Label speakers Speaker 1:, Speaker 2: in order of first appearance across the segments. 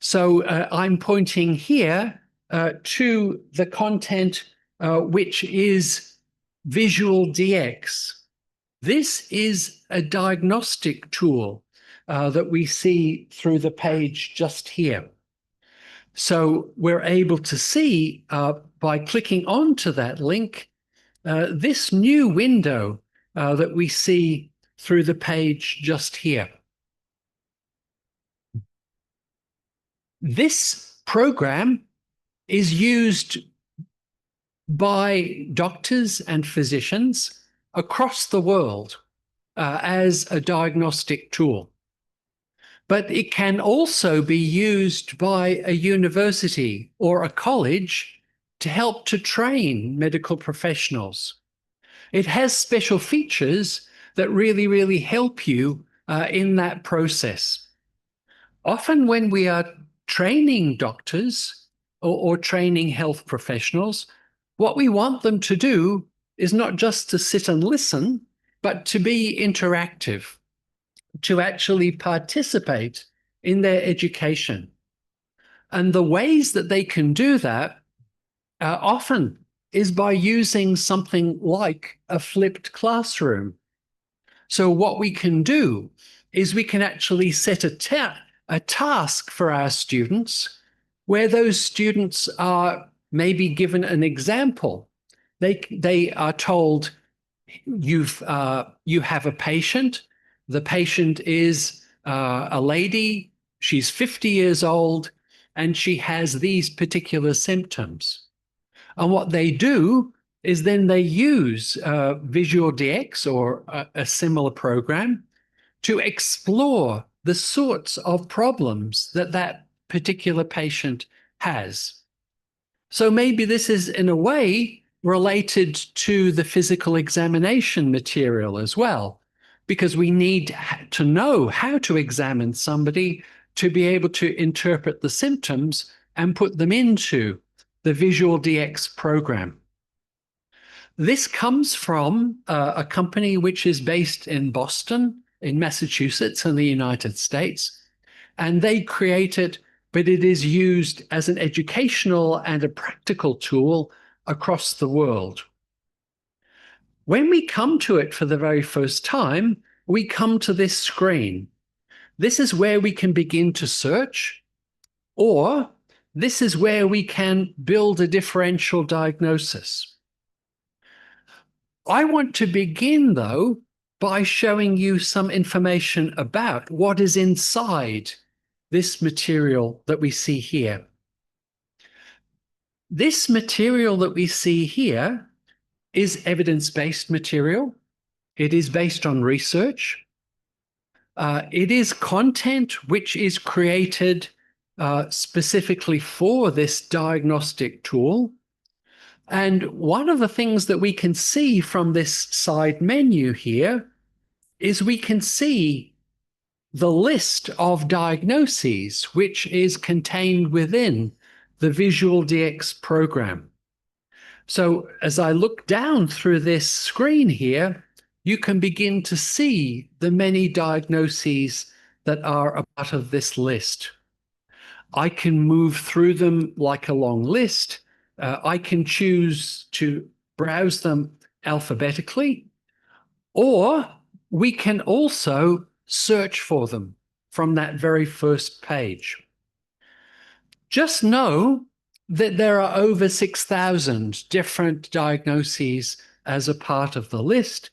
Speaker 1: So I'm pointing here to the content which is VisualDx. This is a diagnostic tool that we see through the page just here. So we're able to see by clicking onto that link, this new window that we see through the page just here. This program is used by doctors and physicians across the world as a diagnostic tool. But it can also be used by a university or a college to help to train medical professionals. It has special features that really help you in that process. Often when we are training doctors or training health professionals, what we want them to do is not just to sit and listen, but to be interactive, to actually participate in their education. And the ways that they can do that often is by using something like a flipped classroom. So what we can do is we can actually set a task for our students where those students are maybe given an example. They are told, you have a patient. The patient is a lady. She's 50 years old, and she has these particular symptoms. And what they do is then they use VisualDx or a similar program to explore the sorts of problems that that particular patient has. So maybe this is in a way related to the physical examination material as well, because we need to know how to examine somebody to be able to interpret the symptoms and put them into the VisualDx program. This comes from a company which is based in Boston, in Massachusetts, in the United States, and they create it, but it is used as an educational and a practical tool across the world. When we come to it for the very first time, we come to this screen. This is where we can begin to search, or this is where we can build a differential diagnosis. I want to begin, though, by showing you some information about what is inside this material that we see here. This material that we see here is evidence-based material. It is based on research. It is content which is created specifically for this diagnostic tool. And one of the things that we can see from this side menu here is we can see the list of diagnoses which is contained within the VisualDx program. So as I look down through this screen here, you can begin to see the many diagnoses that are a part of this list. I can move through them like a long list. I can choose to browse them alphabetically, or we can also search for them from that very first page. Just know that there are over 6,000 different diagnoses as a part of the list,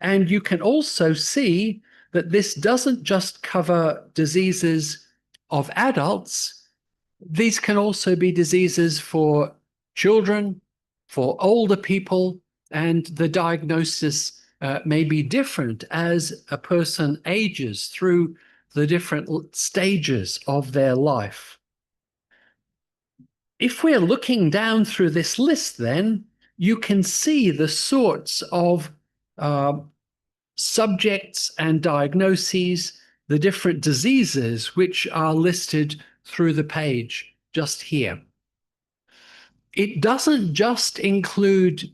Speaker 1: and you can also see that this doesn't just cover diseases of adults. These can also be diseases for children, for older people, and the diagnosis may be different as a person ages through the different stages of their life. If we're looking down through this list, then you can see the sorts of subjects and diagnoses, the different diseases which are listed through the page just here. It doesn't just include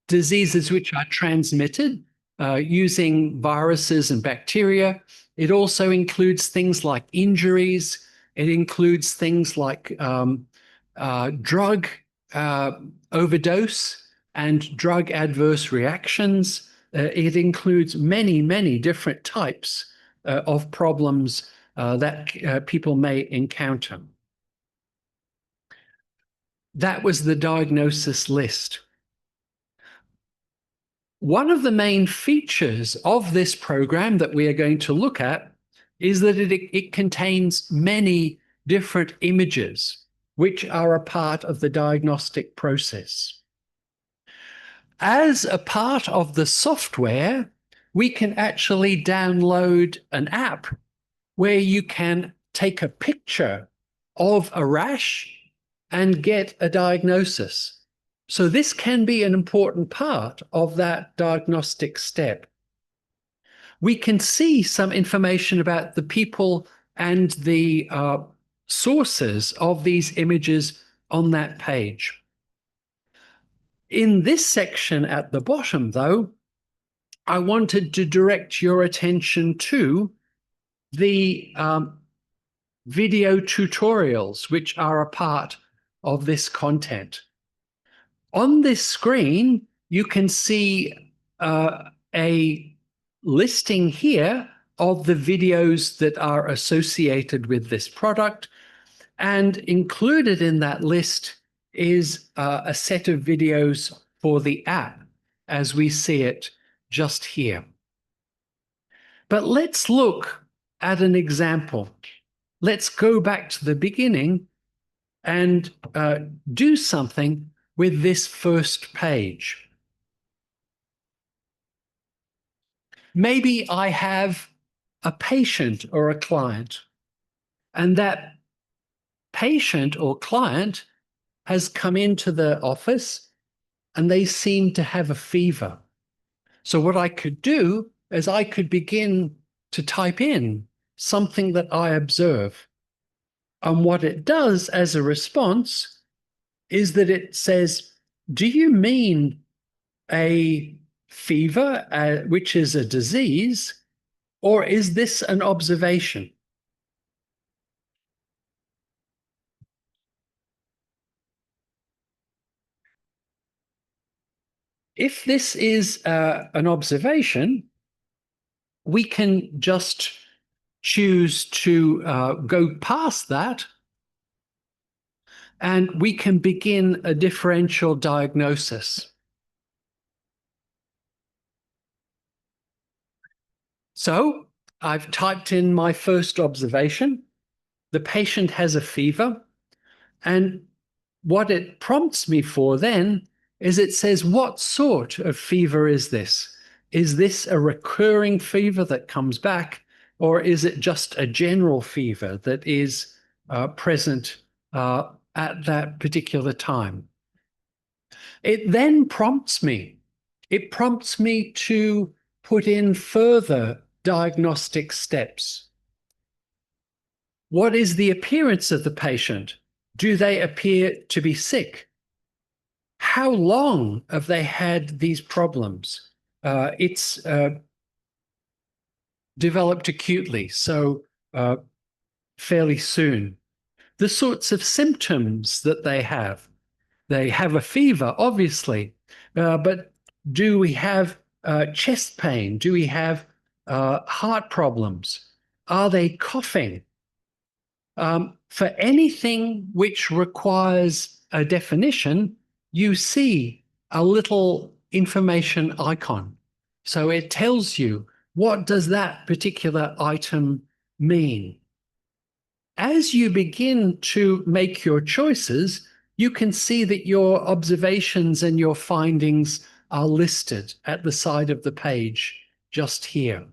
Speaker 1: diseases which are transmitted using viruses and bacteria. It also includes things like injuries. It includes things like drug overdose and drug adverse reactions. It includes many, many different types of problems that people may encounter. That was the diagnosis list. One of the main features of this program that we are going to look at is that it contains many different images which are a part of the diagnostic process. As a part of the software, we can actually download an app where you can take a picture of a rash and get a diagnosis. So this can be an important part of that diagnostic step. We can see some information about the people and the sources of these images on that page. In this section at the bottom, though, I wanted to direct your attention to the video tutorials, which are a part of this content. On this screen, you can see a listing here of the videos that are associated with this product, and included in that list is a set of videos for the app as we see it just here. But let's look at an example. Let's go back to the beginning and do something with this first page. Maybe I have a patient or a client, and that patient or client has come into the office and they seem to have a fever. So what I could do is I could begin to type in something that I observe. And what it does as a response is that it says, do you mean a fever, which is a disease, or is this an observation? If this is an observation, we can just choose to go past that, and we can begin a differential diagnosis. So I've typed in my first observation. The patient has a fever, and what it prompts me for then is it says, what sort of fever is this? Is this a recurring fever that comes back, or is it just a general fever that is present at that particular time? It then prompts me. It prompts me to put in further diagnostic steps. What is the appearance of the patient? Do they appear to be sick? How long have they had these problems? It's developed acutely, so fairly soon. The sorts of symptoms that they have. They have a fever, obviously, but do we have chest pain? Do we have heart problems? Are they coughing? For anything which requires a definition, you see a little information icon. So it tells you, what does that particular item mean? As you begin to make your choices, you can see that your observations and your findings are listed at the side of the page just here.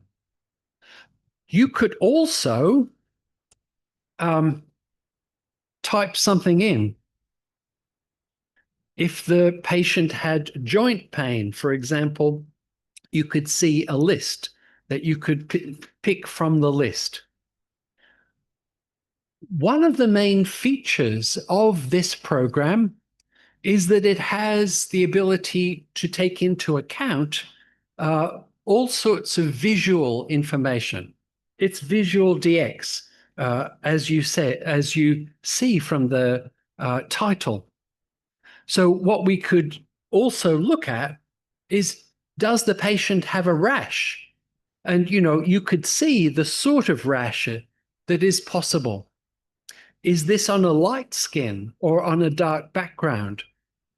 Speaker 1: You could also type something in. If the patient had joint pain, for example, you could see a list that you could pick from the list. One of the main features of this program is that it has the ability to take into account all sorts of visual information. It's VisualDx, as you see from the title. So what we could also look at is, does the patient have a rash? And, you could see the sort of rash that is possible. Is this on a light skin or on a dark background?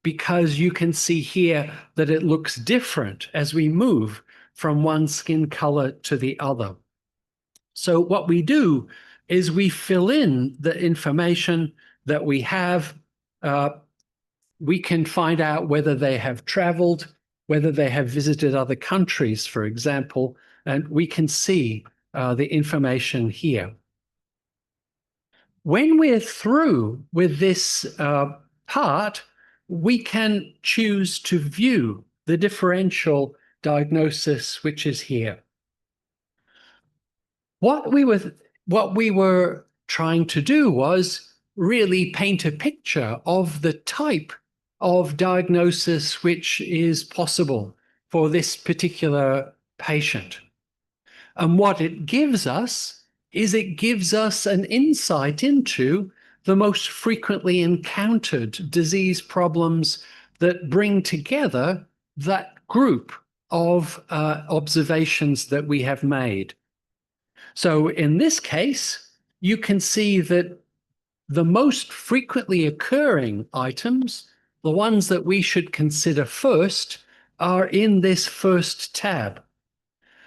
Speaker 1: Because you can see here that it looks different as we move from one skin color to the other. So what we do is we fill in the information that we have. We can find out whether they have traveled, whether they have visited other countries, for example, and we can see the information here. When we're through with this part, we can choose to view the differential diagnosis, which is here. What we were trying to do was really paint a picture of the type of diagnosis which is possible for this particular patient. And what it gives us is it gives us an insight into the most frequently encountered disease problems that bring together that group of observations that we have made. So in this case, you can see that the most frequently occurring items, the ones that we should consider first, are in this first tab.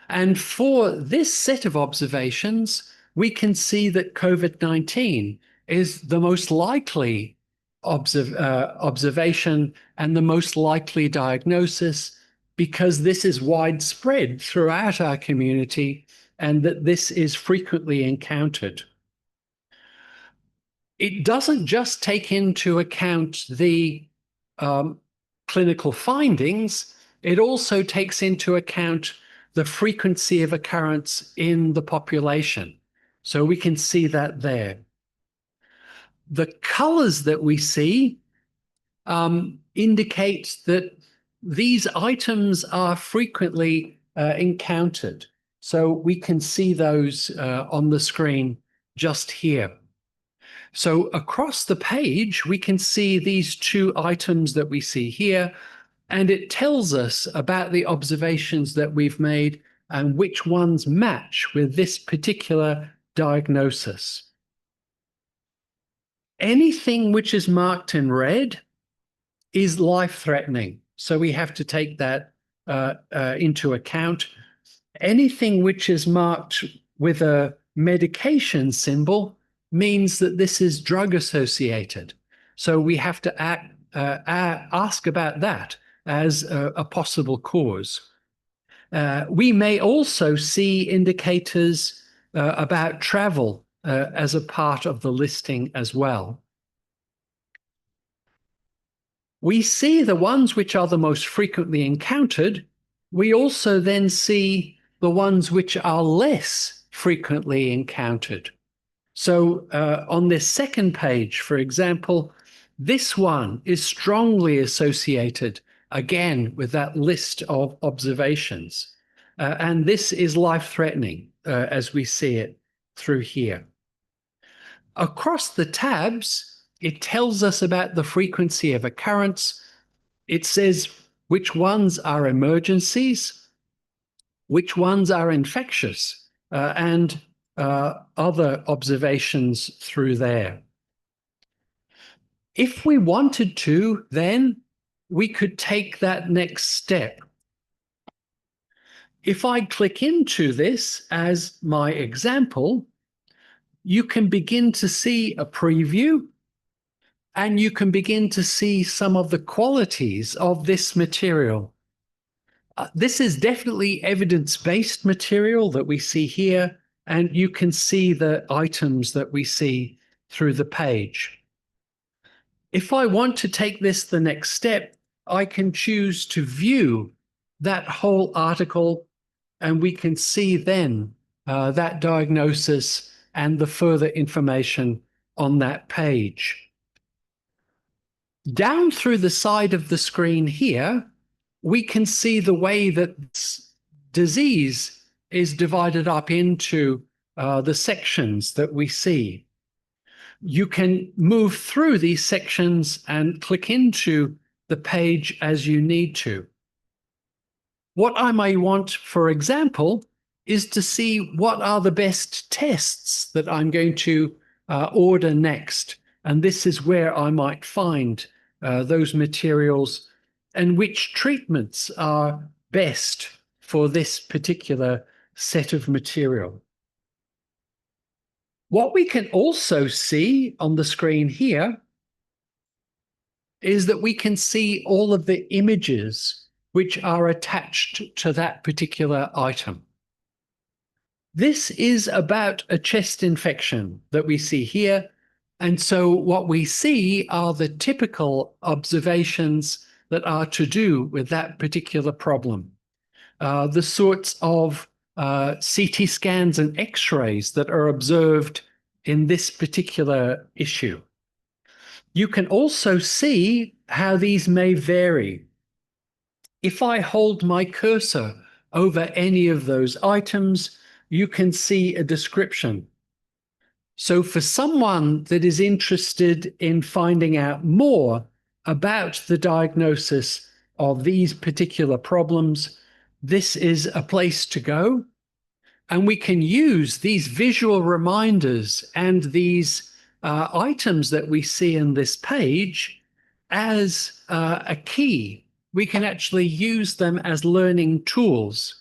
Speaker 1: And for this set of observations, we can see that COVID-19 is the most likely observation and the most likely diagnosis, because this is widespread throughout our community and that this is frequently encountered. It doesn't just take into account the clinical findings, it also takes into account the frequency of occurrence in the population. So we can see that there. The colors that we see indicate that these items are frequently encountered. So we can see those on the screen just here. So across the page, we can see these two items that we see here, and it tells us about the observations that we've made and which ones match with this particular diagnosis. Anything which is marked in red is life-threatening, so we have to take that into account. Anything which is marked with a medication symbol means that this is drug-associated, so we have to ask about that as a possible cause. We may also see indicators about travel as a part of the listing as well. We see the ones which are the most frequently encountered. We also then see the ones which are less frequently encountered. So on this second page, for example, this one is strongly associated again with that list of observations. And this is life-threatening as we see it through here. Across the tabs, it tells us about the frequency of occurrence. It says which ones are emergencies, which ones are infectious, and other observations through there. If we wanted to, then we could take that next step. If I click into this as my example, you can begin to see a preview, and you can begin to see some of the qualities of this material. This is definitely evidence-based material that we see here, and you can see the items that we see through the page. If I want to take this the next step, I can choose to view that whole article, and we can see then that diagnosis and the further information on that page. Down through the side of the screen here, we can see the way that this disease is divided up into the sections that we see. You can move through these sections and click into the page as you need to. What I may want, for example, is to see what are the best tests that I'm going to order next. And this is where I might find those materials and which treatments are best for this particular set of material. What we can also see on the screen here is that we can see all of the images which are attached to that particular item. This is about a chest infection that we see here. And so what we see are the typical observations that are to do with that particular problem. The sorts of CT scans and X-rays that are observed in this particular issue. You can also see how these may vary. If I hold my cursor over any of those items, you can see a description. So for someone that is interested in finding out more about the diagnosis of these particular problems, this is a place to go. And we can use these visual reminders and these items that we see in this page as a key. We can actually use them as learning tools.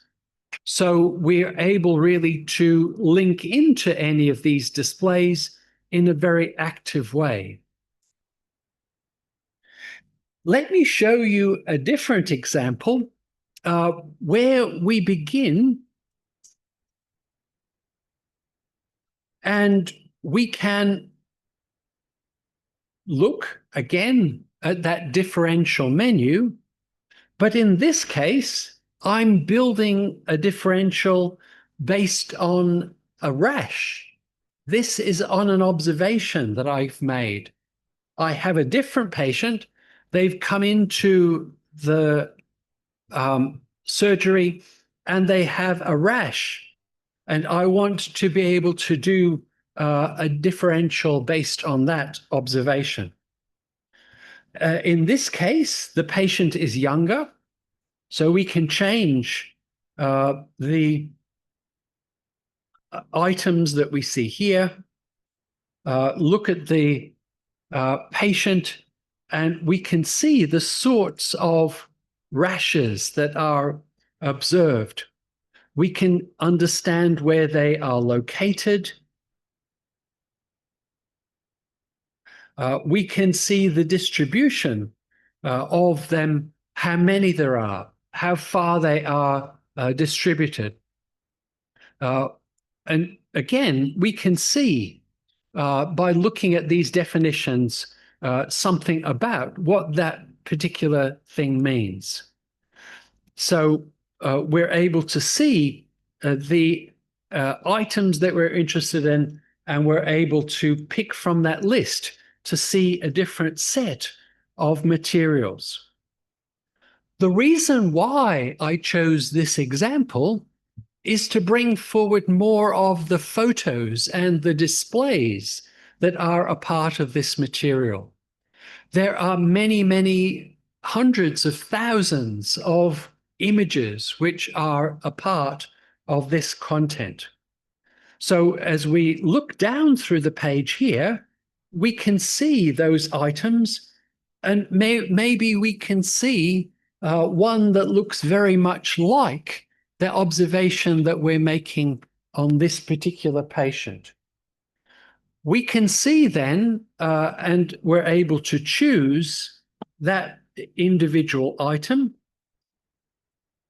Speaker 1: So we're able really to link into any of these displays in a very active way. Let me show you a different example where we begin and we can look again at that differential menu, but in this case, I'm building a differential based on a rash. This is on an observation that I've made. I have a different patient. They've come into the surgery and they have a rash. And I want to be able to do a differential based on that observation. In this case, the patient is younger, so we can change the items that we see here, look at the patient, and we can see the sorts of rashes that are observed. We can understand where they are located. We can see the distribution of them, how many there are, how far they are distributed. And again, we can see by looking at these definitions something about what that particular thing means. So we're able to see the items that we're interested in, and we're able to pick from that list to see a different set of materials. The reason why I chose this example is to bring forward more of the photos and the displays that are a part of this material. There are many, many hundreds of thousands of images which are a part of this content. So as we look down through the page here, we can see those items, and maybe we can see one that looks very much like the observation that we're making on this particular patient. We can see then, and we're able to choose that individual item,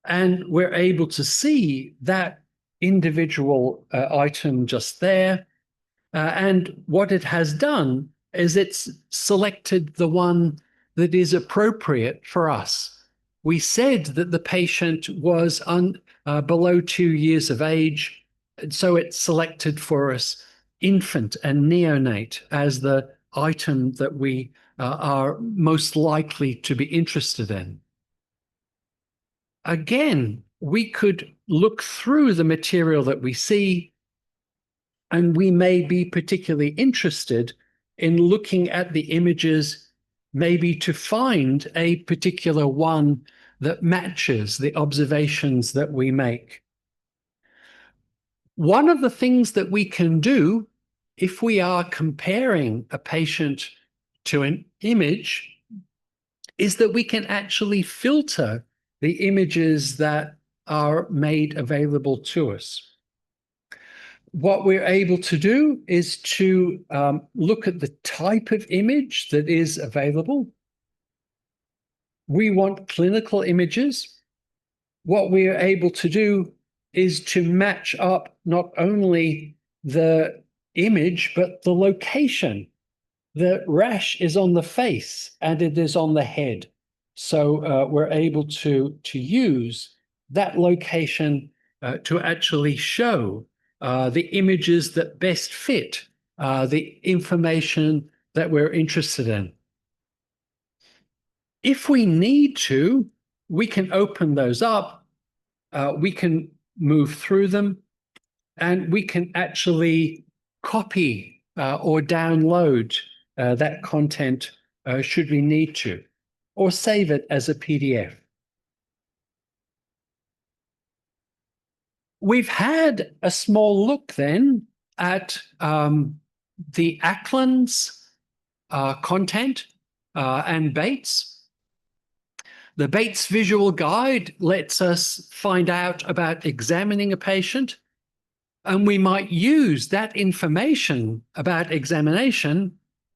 Speaker 1: and we're able to see that individual item just there. And what it has done is it's selected the one that is appropriate for us. We said that the patient was below 2 years of age, and so it selected for us infant and neonate as the item that we are most likely to be interested in. Again, we could look through the material that we see and we may be particularly interested in looking at the images, maybe to find a particular one that matches the observations that we make. One of the things that we can do if we are comparing a patient to an image is that we can actually filter the images that are made available to us. What we're able to do is to look at the type of image that is available. We want clinical images. What we are able to do is to match up not only the image, but the location. The rash is on the face and it is on the head. So we're able to use that location to actually show the images that best fit the information that we're interested in. If we need to, we can open those up, we can move through them, and we can actually copy or download that content should we need to, or save it as a PDF. We've had a small look then at the Ackland's content and Bates. The Bates Visual Guide lets us find out about examining a patient, and we might use that information about examination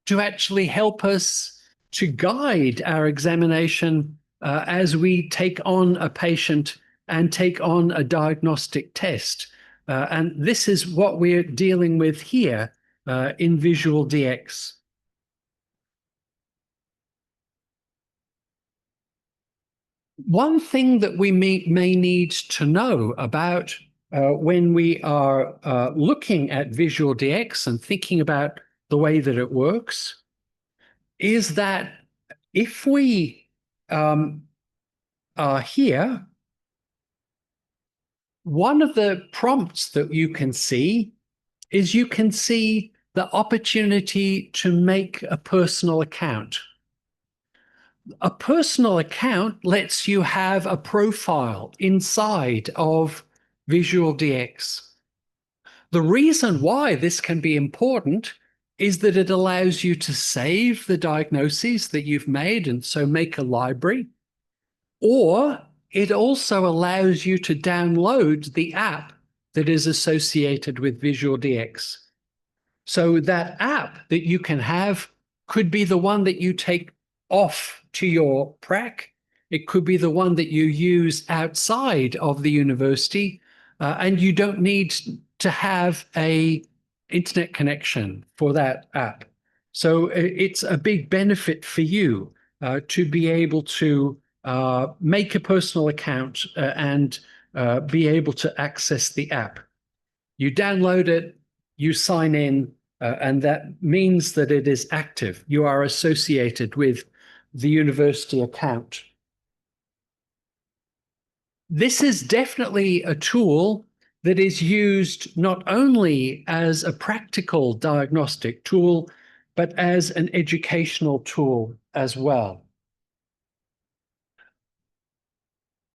Speaker 1: to actually help us to guide our examination as we take on a patient and take on a diagnostic test. And this is what we're dealing with here in VisualDx. One thing that we may need to know about when we are looking at VisualDx and thinking about the way that it works is that if we are here, one of the prompts that you can see is you can see the opportunity to make a personal account. A personal account lets you have a profile inside of VisualDx. The reason why this can be important is that it allows you to save the diagnoses that you've made and so make a library, or it also allows you to download the app that is associated with VisualDx. So that app that you can have could be the one that you take off to your prac. It could be the one that you use outside of the university, and you don't need to have an internet connection for that app. So it's a big benefit for you to be able to make a personal account and be able to access the app. You download it, you sign in, and that means that it is active. You are associated with the university account. This is definitely a tool that is used not only as a practical diagnostic tool, but as an educational tool as well.